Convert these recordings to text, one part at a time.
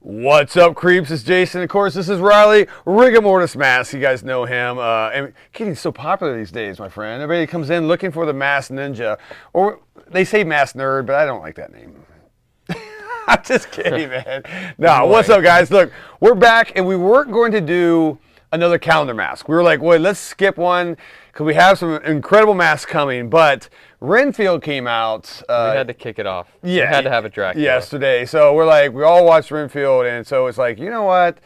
What's up, creeps? It's Jason. Of course, this is Riley, Rigor Mortis Mask. You guys know him. And getting so popular these days, my friend. Everybody comes in looking for the Masked Ninja. Or they say Masked Nerd, but I don't like that name. I'm just kidding, man. No, what's up, guys? Look, we're back, and we weren't going to do another calendar mask. We were like, wait, let's skip one, because we have some incredible masks coming, but Renfield came out. We had to kick it off. Yeah. We had to have a Dracula. Yesterday. So we're like, we all watched Renfield, and so it's like, you know what?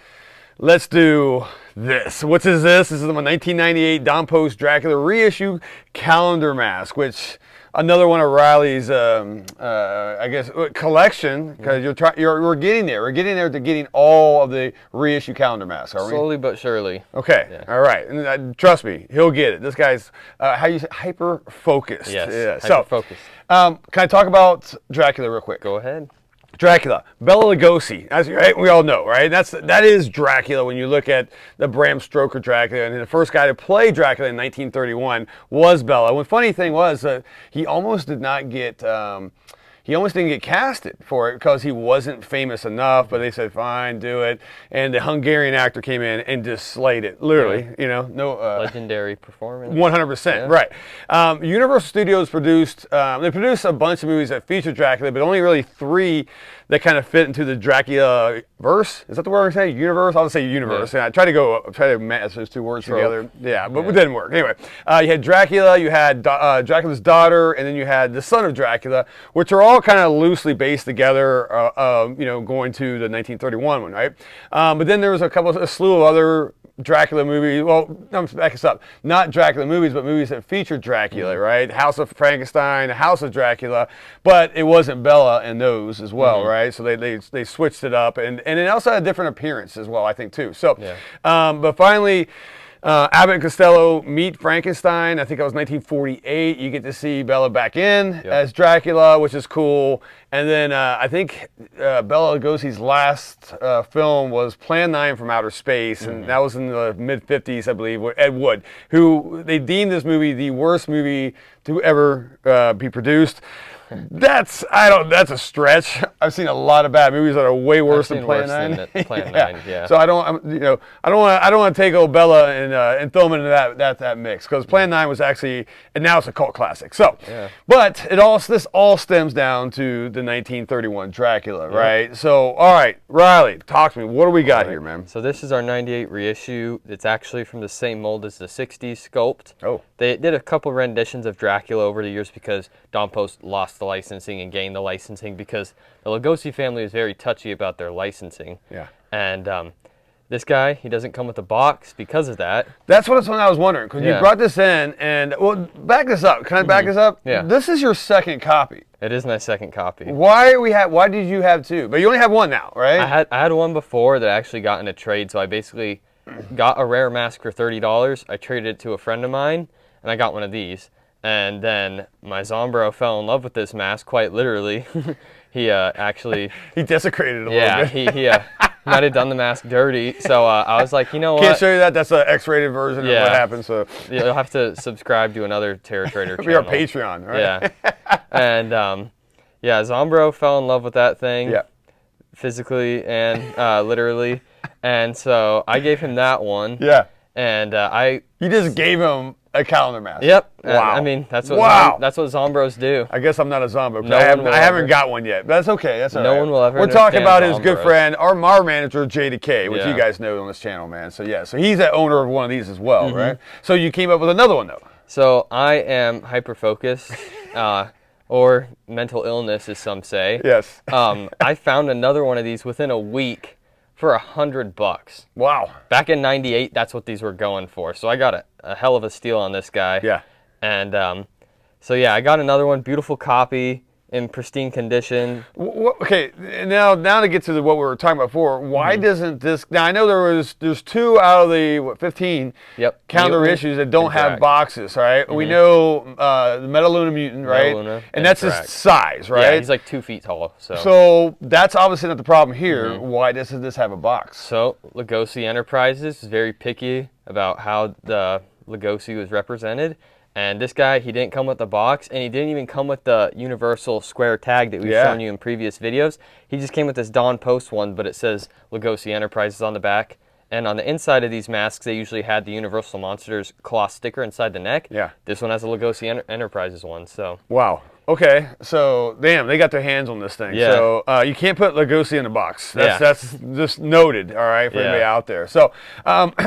Let's do this. What is this? This is the 1998 Don Post Dracula reissue calendar mask, which another one of Riley's, I guess, collection, because we're getting there. We're getting there to getting all of the reissue calendar masks, are we? Slowly but surely. Okay, yeah. All right. And trust me, he'll get it. This guy's, how you say, hyper-focused. Yes, yeah. hyper-focused. So, can I talk about Dracula real quick? Go ahead. Dracula, Bela Lugosi, right? We all know, right? That is Dracula when you look at the Bram Stoker Dracula, and the first guy to play Dracula in 1931 was Bela. The funny thing was he almost did not get. He almost didn't get casted for it because he wasn't famous enough, but they said, fine, do it. And the Hungarian actor came in and just slayed it, literally, yeah. you know. No legendary performance. 100%, yeah. Right. Universal Studios produced a bunch of movies that feature Dracula, but only really 3 that kind of fit into the Dracula verse. Is that the word I'm saying? Universe? I'll just say universe. Yeah. I try to match those 2 words together. Yeah, but it didn't work. Anyway, you had Dracula, you had Dracula's daughter, and then you had the son of Dracula, which are all kind of loosely based together, going to the 1931 one, right? But then there was a slew of other Dracula movies. Well, let's back this up. Not Dracula movies, but movies that featured Dracula, right? House of Frankenstein, House of Dracula, but it wasn't Bela in those as well, right? So they switched it up, and it also had a different appearance as well, I think, too. So, but finally, Abbott and Costello meet Frankenstein. I think that was 1948. You get to see Bela back in as Dracula, which is cool. And then I think Bela Lugosi's last film was Plan 9 from Outer Space, and that was in the mid-50s, I believe, with Ed Wood, who they deemed this movie the worst movie to ever be produced. That's a stretch. I've seen a lot of bad movies that are way worse than Plan 9. Plan 9, yeah. So I don't want to take old Bela and throw him into that mix, because Plan 9 was actually, and now it's a cult classic. So, but this all stems down to the 1931 Dracula, right? So, all right, Riley, talk to me. What do we got here, man? So this is our '98 reissue. It's actually from the same mold as the '60s sculpt. Oh. They did a couple renditions of Dracula over the years because Don Post lost the licensing and gained the licensing because the Lugosi family is very touchy about their licensing. Yeah. And this guy, he doesn't come with a box because of that. That's what I was wondering, because you brought this in, and, well, back this up. Can I back this up? Yeah. This is your second copy. It is my second copy. Why did you have 2? But you only have 1 now, right? I had one before that I actually got in a trade, so I basically got a rare mask for $30. I traded it to a friend of mine, and I got one of these. And then my Zombro fell in love with this mask, quite literally. He actually... he desecrated it a little bit. He might have done the mask dirty. So I was like, you know what? Can't show you that. That's an X-rated version of what happened. So you'll have to subscribe to another Terror Trader channel. Be our Patreon, right? Yeah. And, Zombro fell in love with that thing. Yeah. Physically and literally. And so I gave him that one. Yeah. And You just gave him a calendar mask. Yep. Wow. I mean, that's what Zombros do. I guess I'm not a Zombo. No I haven't got one yet. But that's okay. That's all right. No one will ever. We're talking about his Zombros. good friend, our manager, JDK, which you guys know on this channel, man. So, so he's the owner of one of these as well, right? So you came up with another one, though. So I am hyper-focused, or mental illness, as some say. Yes. I found another one of these within a week for $100. Wow. Back in '98, that's what these were going for. So I got a hell of a steal on this guy. Yeah. And I got another one, beautiful copy in pristine condition. Okay, now to get to what we were talking about before, why doesn't this? Now I know there's 2 out of the 15 calendar issues that don't have boxes, right? We know the Metaluna Mutant, right? Metaluna and that's his size, right? Yeah, he's like 2 feet tall. So that's obviously not the problem here. Why doesn't this have a box? So Lugosi Enterprises is very picky about how the Lugosi was represented, And this guy, he didn't come with the box, and he didn't even come with the universal square tag that we've shown you in previous videos. He just came with this Don Post one, but it says Lugosi Enterprises on the back. And on the inside of these masks, they usually had the Universal Monsters cloth sticker inside the neck. Yeah. This one has a Lugosi Enterprises one, so. Wow. Okay, so damn, they got their hands on this thing. Yeah. So you can't put Lugosi in a box. That's just noted. All right, for anybody out there. So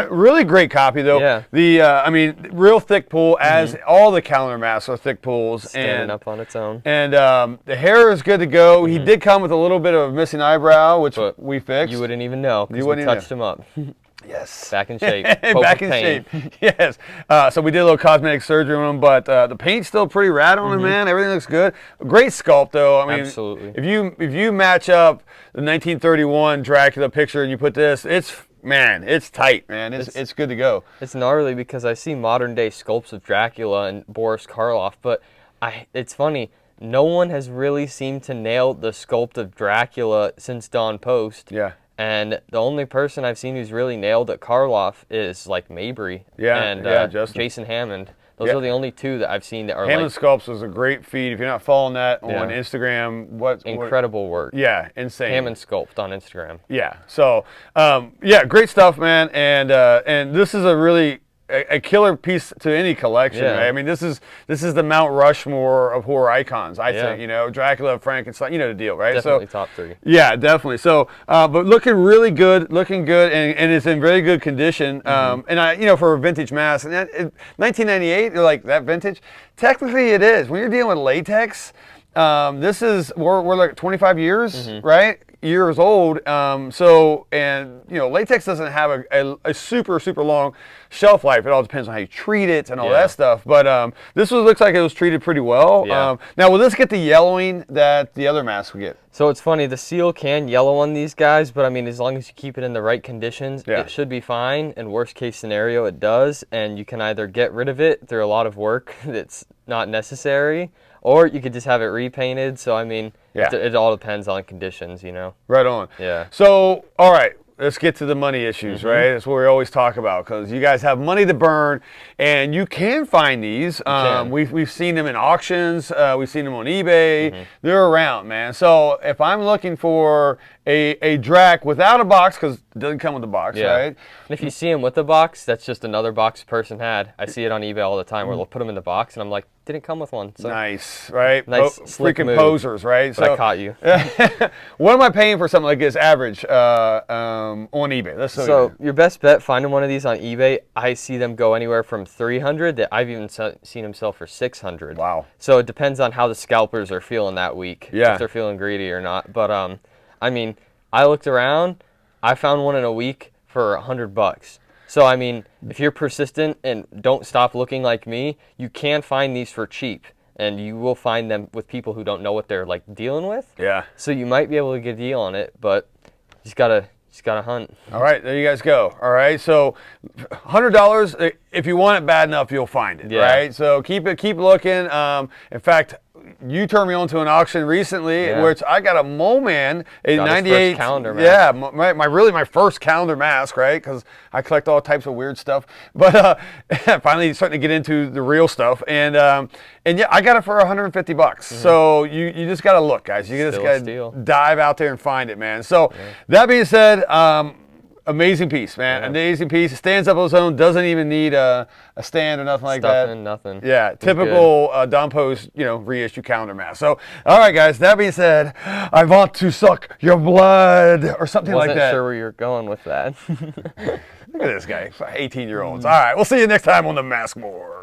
really great copy though. Yeah. The I mean, real thick pull, as all the calendar masks are thick pulls. Standing up on its own. And the hair is good to go. He did come with a little bit of a missing eyebrow, which we fixed. You wouldn't even know because we touched him up. Yes. Back in shape. Back in shape. Yes. So we did a little cosmetic surgery on him, but the paint's still pretty rad on him, man. Everything looks good. Great sculpt, though. I mean, absolutely. If you match up the 1931 Dracula picture and you put this, it's tight, man. It's good to go. It's gnarly because I see modern day sculpts of Dracula and Boris Karloff, but it's funny. No one has really seemed to nail the sculpt of Dracula since Don Post. Yeah. And the only person I've seen who's really nailed at Karloff is like Mabry and Jason Hammond. Those are the only two that I've seen that are Hammond Sculpts was a great feed. If you're not following that on Instagram, incredible work. Yeah, insane. Hammond Sculpt on Instagram. Yeah. So great stuff, man. And this is a really a killer piece to any collection, right? I mean, this is the Mount Rushmore of horror icons. I think, you know, Dracula, Frankenstein, you know the deal, right? Definitely top 3. Yeah, definitely. So, but looking really good, and it's in very good condition. And you know, for a vintage mask, and 1998, you're like, that vintage? Technically, it is. When you're dealing with latex, this is we're like 25 years, right? Years old. So, and you know, latex doesn't have a super long shelf life. It all depends on how you treat it and all that stuff. But this looks like it was treated pretty well. Now, will this get the yellowing that the other masks will get? So it's funny, the seal can yellow on these guys, but I mean, as long as you keep it in the right conditions, it should be fine. In worst case scenario, it does, and you can either get rid of it through a lot of work that's not necessary, or you could just have it repainted. So I mean, it all depends on conditions, you know. Right on. Yeah. So, all right. Let's get to the money issues, right? That's what we always talk about, because you guys have money to burn, and you can find these. We've seen them in auctions. We've seen them on eBay. They're around, man. So if I'm looking for a Drac without a box, because it doesn't come with a box, right? And if you see them with a box, that's just another box the person had. I see it on eBay all the time where they'll put them in the box, and I'm like, didn't come with one. So nice, right? Nice, slick freaking move. Posers, right? But I caught you. What am I paying for something like this average on eBay? So your best bet, finding one of these on eBay, I see them go anywhere from $300 that I've even seen them sell for $600. Wow. So it depends on how the scalpers are feeling that week, if they're feeling greedy or not. But I mean, I looked around, I found one in a week for $100. So I mean, if you're persistent and don't stop looking like me, you can find these for cheap, and you will find them with people who don't know what they're like dealing with. Yeah. So you might be able to get a deal on it, but you just gotta hunt. All right, there you guys go. All right, so $100. If you want it bad enough, you'll find it. Right. So keep looking. In fact, you turned me on to an auction recently, which I got a Mole Man, a '98 calendar mask. Yeah, my first calendar mask, right? Because I collect all types of weird stuff. But finally starting to get into the real stuff, and yeah, I got it for $150. So you just gotta look, guys. You just gotta dive out there and find it, man. So that being said, amazing piece, man. Amazing piece. It stands up on its own. Doesn't even need a stand or nothing like that. Nothing. Yeah, typical Don Post, you know, reissue calendar mask. So, all right, guys. That being said, I want to suck your blood or something like that. Wasn't sure where you're going with that. Look at this guy, 18-year-olds. All right, we'll see you next time on the Mask Morgue.